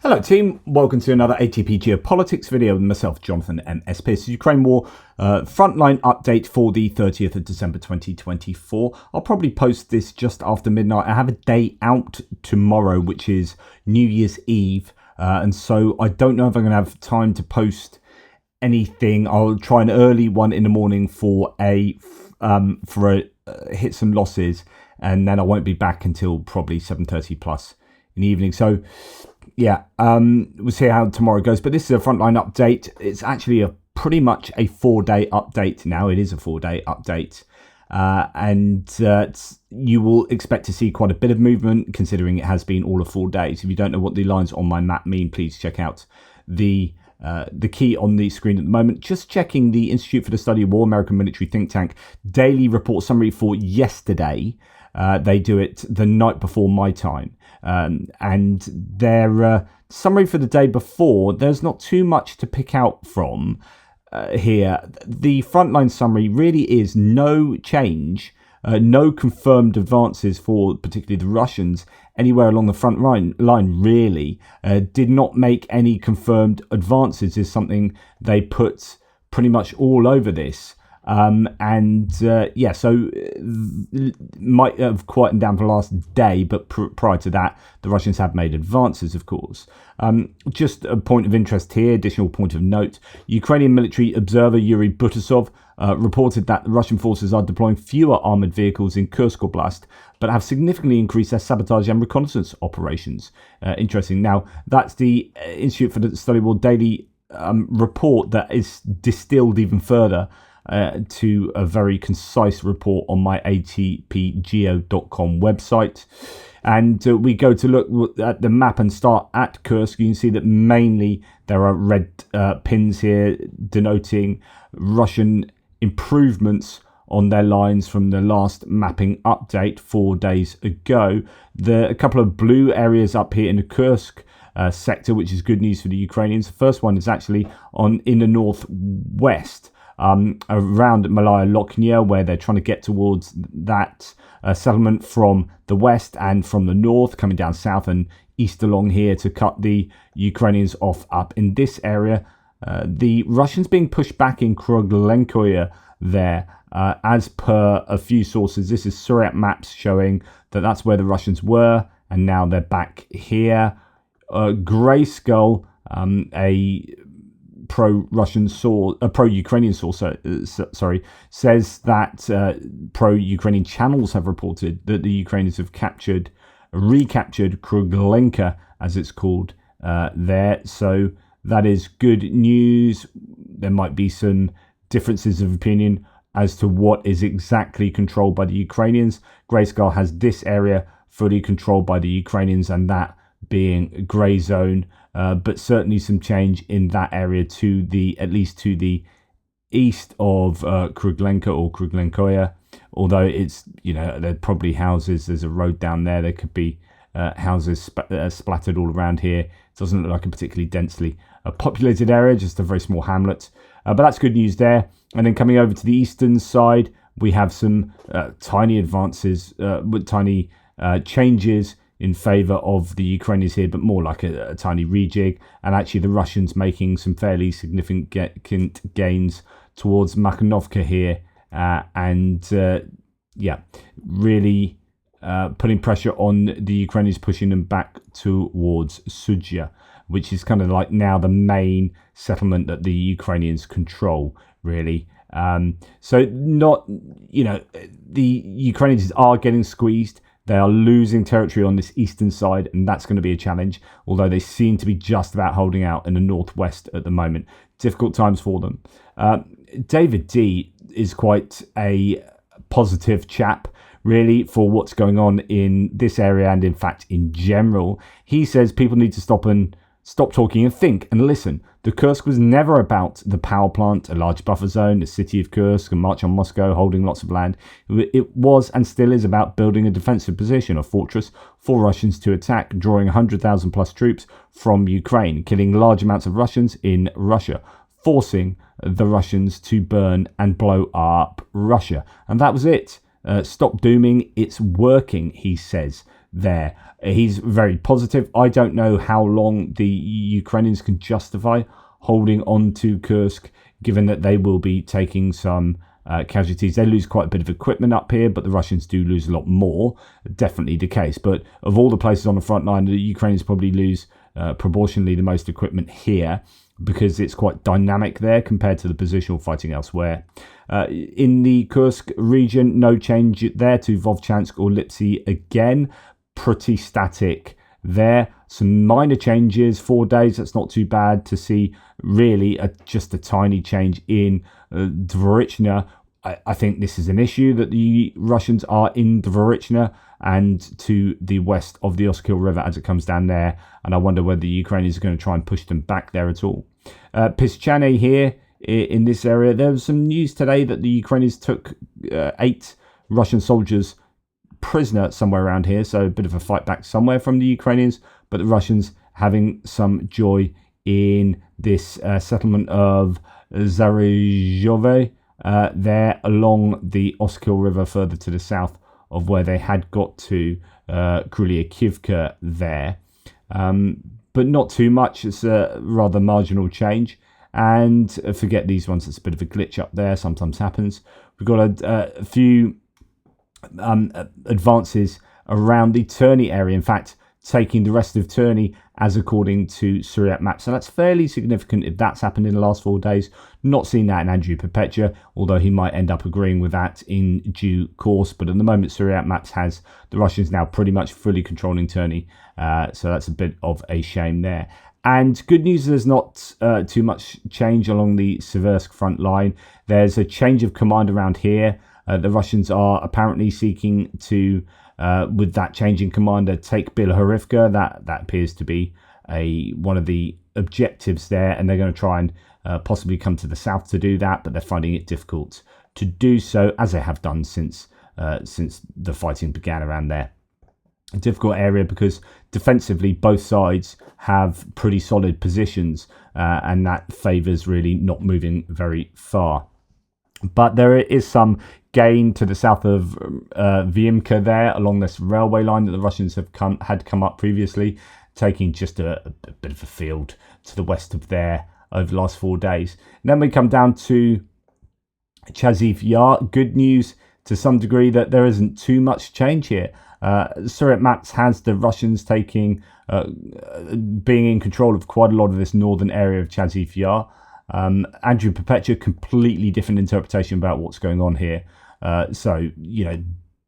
Hello team, welcome to another ATP Geopolitics video with myself, Jonathan M.S. Pearce. Ukraine War Frontline update for the 30th of December 2024. I'll probably post this just after midnight. I have a day out tomorrow, which is New Year's Eve, and so I don't know if I'm going to have time to post anything. I'll try an early one in the morning for hit some losses, and then I won't be back until probably 7:30 plus in the evening. So yeah, we'll see how tomorrow goes. But this is a Frontline update. It's actually pretty much a 4-day update now. It is a 4-day update. And you will expect to see quite a bit of movement, considering it has been all of 4 days. If you don't know what the lines on my map mean, please check out the key on the screen at the moment. Just checking the Institute for the Study of War, American military think tank, daily report summary for yesterday. They do it the night before my time. And their summary for the day before, there's not too much to pick out from here. The frontline summary really is no change, no confirmed advances for particularly the Russians anywhere along the front line really. Did not make any confirmed advances is something they put pretty much all over this. So might have quietened down for the last day, but prior to that, the Russians have made advances, of course. Just a point of interest here, additional point of note. Ukrainian military observer Yuri Butasov reported that the Russian forces are deploying fewer armoured vehicles in Kursk Oblast, but have significantly increased their sabotage and reconnaissance operations. Interesting. Now, that's the Institute for the Study of War daily report that is distilled even further to a very concise report on my atpgeo.com website. And we go to look at the map and start at Kursk. You can see that mainly there are red pins here denoting Russian improvements on their lines from the last mapping update 4 days ago. A couple of blue areas up here in the Kursk sector, which is good news for the Ukrainians. The first one is actually in the northwest, around Malaya Lochnia, where they're trying to get towards that settlement from the west and from the north, coming down south and east along here to cut the Ukrainians off up in this area. The Russians being pushed back in Kurokhovo there, as per a few sources. This is Surat maps showing that that's where the Russians were, and now they're back here. Grayskull, a pro-Russian source, a pro-Ukrainian source, says that pro-Ukrainian channels have reported that the Ukrainians have recaptured Kurokhovo, as it's called there. So that is good news. There might be some differences of opinion as to what is exactly controlled by the Ukrainians. Grayskull has this area fully controlled by the Ukrainians, and that being a grey zone, but certainly some change in that area at least to the east of Kurokhovo, although it's, there are probably houses. There's a road down there. There could be houses splattered all around here. It doesn't look like a particularly densely populated area, just a very small hamlet. But that's good news there. And then coming over to the eastern side, we have some tiny advances, with tiny changes in favour of the Ukrainians here, but more like a tiny rejig. And actually the Russians making some fairly significant gains towards Makhanovka here. Really putting pressure on the Ukrainians, pushing them back towards Zaporizhzhia, which is kind of like now the main settlement that the Ukrainians control, really. The Ukrainians are getting squeezed. They are losing territory on this eastern side, and that's going to be a challenge, although they seem to be just about holding out in the northwest at the moment. Difficult times for them. David D is quite a positive chap, really, for what's going on in this area and, in fact, in general. He says people need to stop talking and think and listen. The Kursk was never about the power plant, a large buffer zone, the city of Kursk, a march on Moscow, holding lots of land. It was and still is about building a defensive position, a fortress for Russians to attack, drawing 100,000 plus troops from Ukraine, killing large amounts of Russians in Russia, forcing the Russians to burn and blow up Russia. And that was it. Stop dooming. It's working, he says. there. He's very positive. I don't know how long the Ukrainians can justify holding on to Kursk, given that they will be taking some casualties. They lose quite a bit of equipment up here, but the Russians do lose a lot more. Definitely the case. But of all the places on the front line, the Ukrainians probably lose proportionally the most equipment here, because it's quite dynamic there compared to the positional fighting elsewhere. In the Kursk region, no change there to Vovchansk or Lipsy again. Pretty static there. Some minor changes, 4 days, that's not too bad to see. Really, just a tiny change in Dvorichna. I think this is an issue that the Russians are in Dvorichna and to the west of the Oskil River as it comes down there. And I wonder whether the Ukrainians are going to try and push them back there at all. Pischane here in this area. There was some news today that the Ukrainians took 8 Russian soldiers prisoner somewhere around here. So a bit of a fight back somewhere from the Ukrainians. But the Russians having some joy in this settlement of Zaporizhzhia there along the Oskil River further to the south of where they had got to Kurakhove there. But not too much. It's a rather marginal change. And forget these ones. It's a bit of a glitch up there. Sometimes happens. We've got a few advances around the Turney area. In fact, taking the rest of Turney as according to Syriac maps. So that's fairly significant if that's happened in the last 4 days. Not seen that in Andrew Perpetua, although he might end up agreeing with that in due course. But at the moment, Syriac maps has the Russians now pretty much fully controlling Turney. So that's a bit of a shame there. And good news, there's not too much change along the Seversk front line. There's a change of command around here. The Russians are apparently seeking to, with that change in commander, take Bilhorivka. That appears to be one of the objectives there, and they're going to try and possibly come to the south to do that, but they're finding it difficult to do so, as they have done since the fighting began around there. A difficult area because defensively both sides have pretty solid positions, and that favours really not moving very far. But there is some gain to the south of Vyimka there along this railway line that the Russians had come up previously, taking just a bit of a field to the west of there over the last 4 days. And then we come down to Chasiv Yar. Good news to some degree that there isn't too much change here. Syriac maps has the Russians taking, being in control of quite a lot of this northern area of Chasiv Yar. Andrew Perpetua, completely different interpretation about what's going on here. So,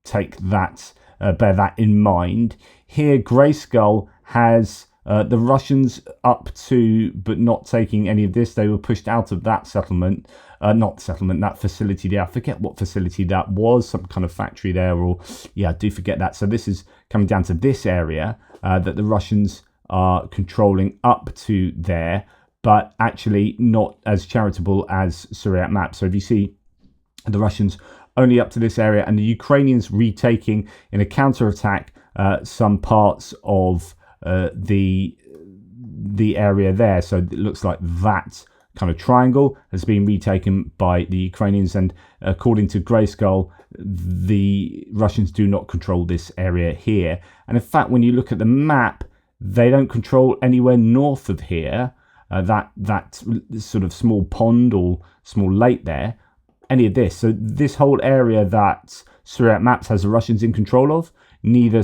take that, bear that in mind. Here, Grey Skull has the Russians up to, but not taking any of this. They were pushed out of that settlement, that facility there. I forget what facility that was, some kind of factory there, or, I do forget that. So this is coming down to this area that the Russians are controlling up to there, but actually not as charitable as Syriac map. So if you see the Russians only up to this area, and the Ukrainians retaking in a counterattack some parts of the area there. So it looks like that kind of triangle has been retaken by the Ukrainians, and according to Grey Skull, the Russians do not control this area here. And in fact, when you look at the map, they don't control anywhere north of here. That sort of small pond or small lake there, any of this. So this whole area that Syriac maps has the Russians in control of, neither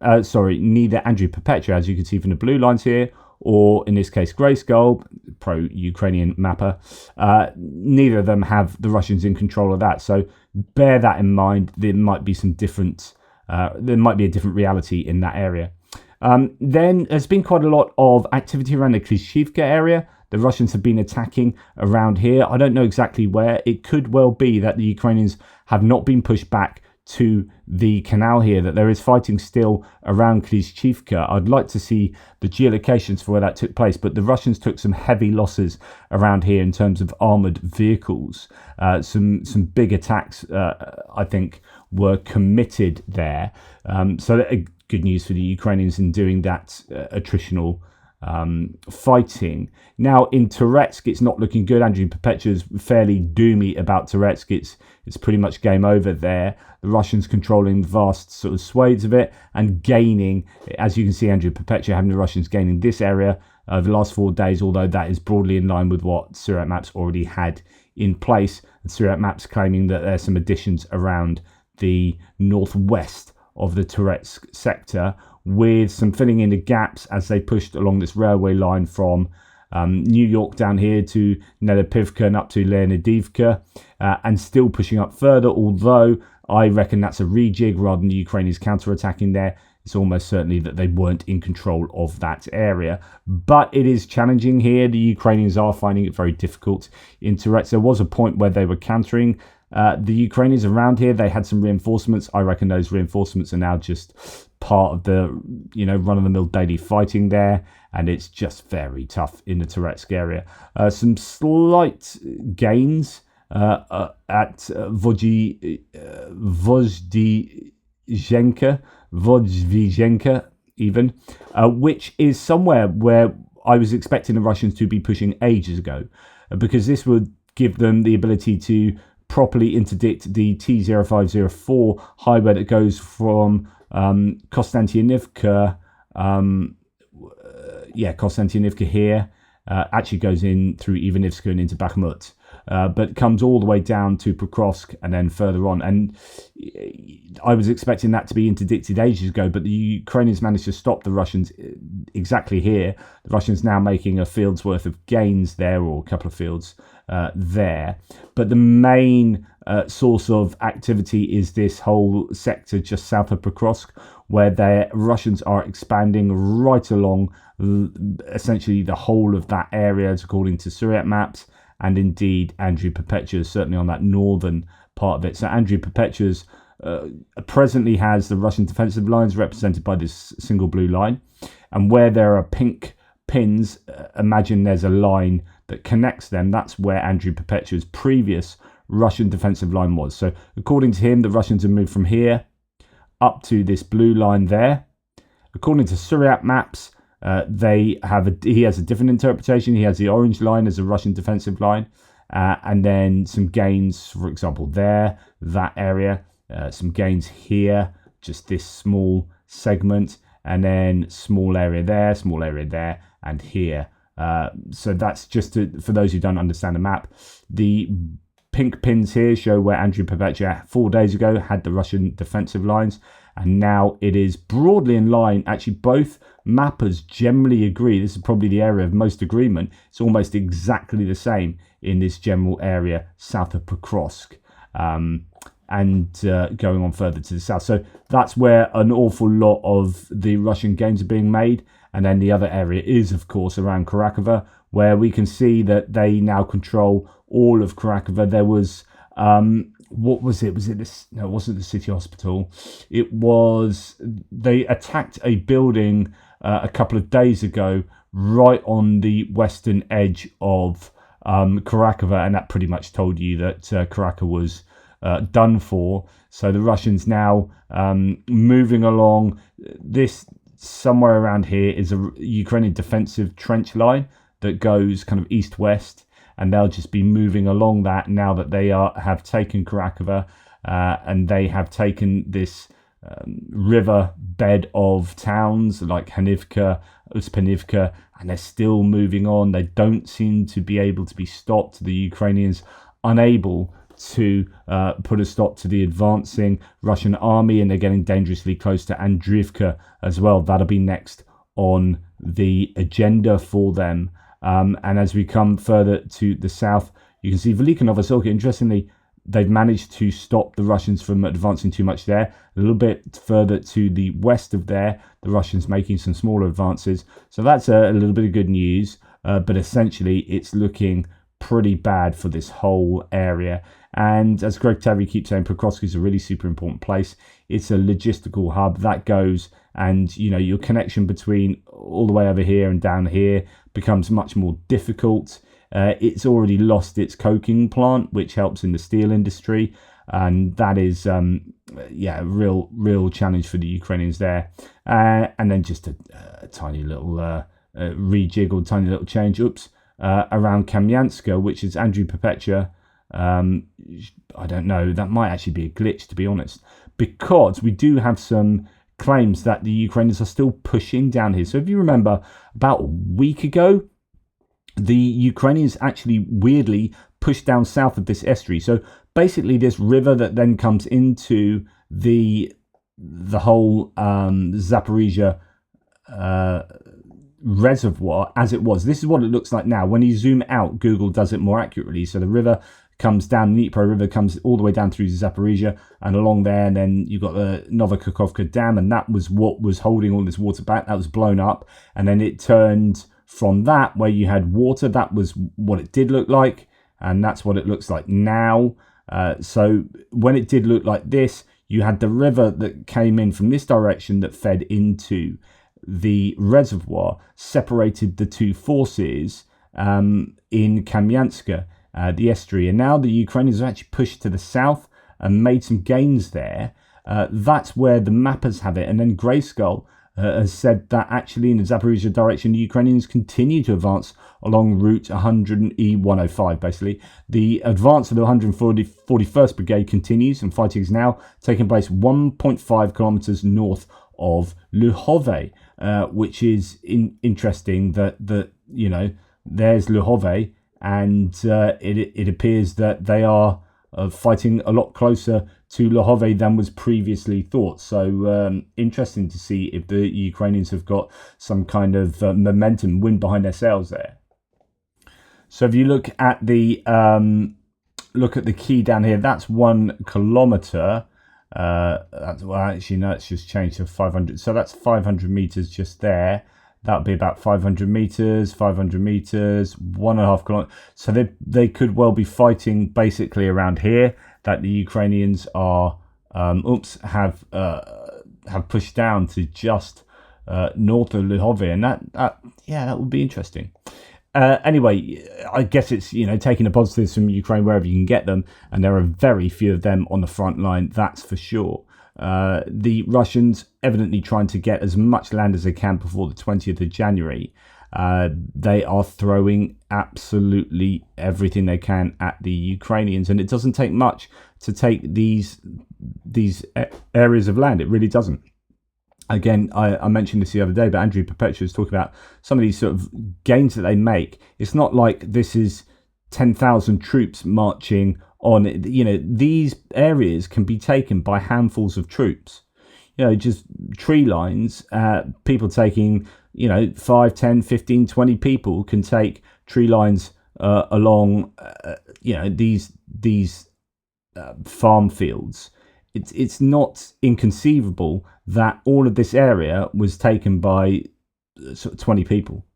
Andrew Perpetua, as you can see from the blue lines here, or in this case Grey Skull, pro-Ukrainian mapper, neither of them have the Russians in control of that. So bear that in mind. There might be some different, there might be a different reality in that area. Then there's been quite a lot of activity around the Klishivka area. The Russians have been attacking around here. I don't know exactly where. It could well be that the Ukrainians have not been pushed back to the canal here, that there is fighting still around Klishivka. I'd like to see the geolocations for where that took place, but the Russians took some heavy losses around here in terms of armoured vehicles. Some big attacks, I think, were committed there. So good news for the Ukrainians in doing that attritional fighting. Now in Toretsk, it's not looking good. Andrew Perpetua's fairly doomy about Toretsk. It's pretty much game over there. The Russians controlling vast sort of swathes of it and gaining, as you can see, Andrew Perpetua having the Russians gaining this area over the last 4 days, although that is broadly in line with what Syriac Maps already had in place. And Syriac Maps claiming that there's some additions around the northwest of the Toretsk sector, with some filling in the gaps as they pushed along this railway line from New York down here to Nelepivka and up to Leonidivka, and still pushing up further, although I reckon that's a rejig rather than the Ukrainians counter-attacking there. It's almost certainly that they weren't in control of that area. But it is challenging here. The Ukrainians are finding it very difficult in Toretsk. There was a point where they were countering the Ukrainians around here. They had some reinforcements. I reckon those reinforcements are now just part of the run-of-the-mill daily fighting there, and it's just very tough in the Toretsk area. Some slight gains at Vozdvizhenka even, which is somewhere where I was expecting the Russians to be pushing ages ago, because this would give them the ability to properly interdict the T0504 highway that goes from Konstantinivka, Konstantinivka here, actually goes in through Ivanivska and into Bakhmut, but comes all the way down to Pokrovsk and then further on. And I was expecting that to be interdicted ages ago, but the Ukrainians managed to stop the Russians exactly here. The Russians now making a field's worth of gains there, or a couple of fields there. But the main source of activity is this whole sector just south of Pokrovsk, where the Russians are expanding right along essentially the whole of that area, according to Syriac Maps, and indeed Andrew Perpetua is certainly on that northern part of it. So Andrew Perpetua's presently has the Russian defensive lines represented by this single blue line, and where there are pink pins, imagine there's a line that connects them. That's where Andrew Perpetua's previous Russian defensive line was. So according to him, the Russians have moved from here up to this blue line there. According to Syriac Maps, he has a different interpretation. He has the orange line as a Russian defensive line, and then some gains, for example, there, that area, some gains here, just this small segment, and then small area there, and here. So that's just for those who don't understand the map. The pink pins here show where Andrew Perpetua 4 days ago had the Russian defensive lines, and now it is broadly in line. Actually, both mappers generally agree. This is probably the area of most agreement. It's almost exactly the same in this general area south of Pokrovsk, and going on further to the south. So that's where an awful lot of the Russian gains are being made. And then the other area is, of course, around Kurakhove, where we can see that they now control all of Kurakhove. There was, what was it? Was it this? No, it wasn't the city hospital. It was, they attacked a building a couple of days ago right on the western edge of Kurakhove, and that pretty much told you that Kurakhove was done for. So the Russians now moving along this. Somewhere around here is a Ukrainian defensive trench line that goes kind of east-west, and they'll just be moving along that now that they have taken Kurakhove, and they have taken this river bed of towns like Hanivka, Uspenivka, and they're still moving on. They don't seem to be able to be stopped. The Ukrainians unable to put a stop to the advancing Russian army, and they're getting dangerously close to Avdiivka as well. That'll be next on the agenda for them. And as we come further to the south, you can see Velika Novoselka. Interestingly, they've managed to stop the Russians from advancing too much there. A little bit further to the west of there, the Russians making some smaller advances. So that's a little bit of good news, but essentially it's looking pretty bad for this whole area. And as Greg Terry keeps saying, Pokrovsk is a really super important place. It's a logistical hub that goes, and your connection between all the way over here and down here becomes much more difficult. It's already lost its coking plant, which helps in the steel industry, and that is a real challenge for the Ukrainians there. And then just a tiny little rejiggled, tiny little change. Around Kamyanska, which is Andrew Perpetua. I don't know. That might actually be a glitch, to be honest, because we do have some claims that the Ukrainians are still pushing down here. So if you remember, about a week ago, the Ukrainians actually weirdly pushed down south of this estuary. So basically, this river that then comes into the whole Zaporizhzhia reservoir as it was. This is what it looks like now. When you zoom out, Google does it more accurately. So the river comes down, the Dnipro River comes all the way down through Zaporizhzhia and along there, and then you've got the Novokakhovka Dam, and that was what was holding all this water back. That was blown up, and then it turned from that, where you had water, that was what it did look like, and that's what it looks like now. So when it did look like this, you had the river that came in from this direction that fed into the reservoir, separated the two forces in Kamyanska, the estuary. And now the Ukrainians have actually pushed to the south and made some gains there. That's where the mappers have it. And then Grayskull has said that actually in the Zaporizhzhia direction, the Ukrainians continue to advance along Route 100 E105, basically. The advance of the 141st Brigade continues, and fighting is now taking place 1.5 kilometers north of Luhansk, which is interesting that there's Luhansk, and it appears that they are fighting a lot closer to Luhansk than was previously thought. So interesting to see if the Ukrainians have got some kind of momentum, wind behind their sails there. So if you look at the key down here, that's 1 kilometer. It's just changed to 500. So that's 500 meters just there. That would be about 500 meters, 1.5 kilometers. So they could well be fighting basically around here. That the Ukrainians are have pushed down to just north of Luhansk, and that would be interesting. Anyway, I guess it's taking the positives from Ukraine wherever you can get them, and there are very few of them on the front line, that's for sure. The Russians evidently trying to get as much land as they can before the 20th of January. They are throwing absolutely everything they can at the Ukrainians, and it doesn't take much to take these areas of land. It really doesn't. Again, I mentioned this the other day, but Andrew Perpetua was talking about some of these sort of gains that they make. It's not like this is 10,000 troops marching on. These areas can be taken by handfuls of troops. Just tree lines, people taking, 5, 10, 15, 20 people can take tree lines along, these farm fields. It's not inconceivable that all of this area was taken by sort of 20 people.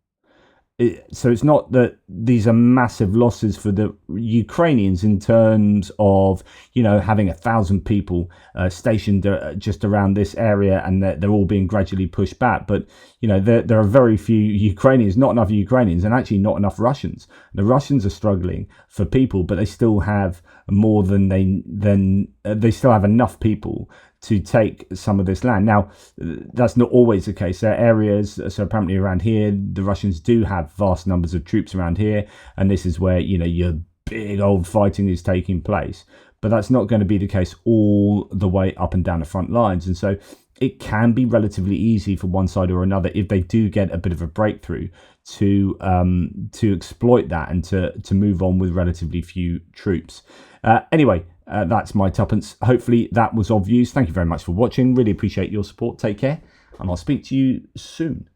So it's not that these are massive losses for the Ukrainians in terms of, having 1,000 people stationed just around this area, and they're all being gradually pushed back. But, there are very few Ukrainians, not enough Ukrainians, and actually not enough Russians. The Russians are struggling for people, but they still have more than they still have enough people to take some of this land. Now, that's not always the case. There are areas, so apparently around here, the Russians do have vast numbers of troops around here, and this is where, your big old fighting is taking place. But that's not going to be the case all the way up and down the front lines. And so it can be relatively easy for one side or another, if they do get a bit of a breakthrough, to exploit that and to move on with relatively few troops. Anyway, that's my tuppence. Hopefully that was of use. Thank you very much for watching. Really appreciate your support. Take care, and I'll speak to you soon.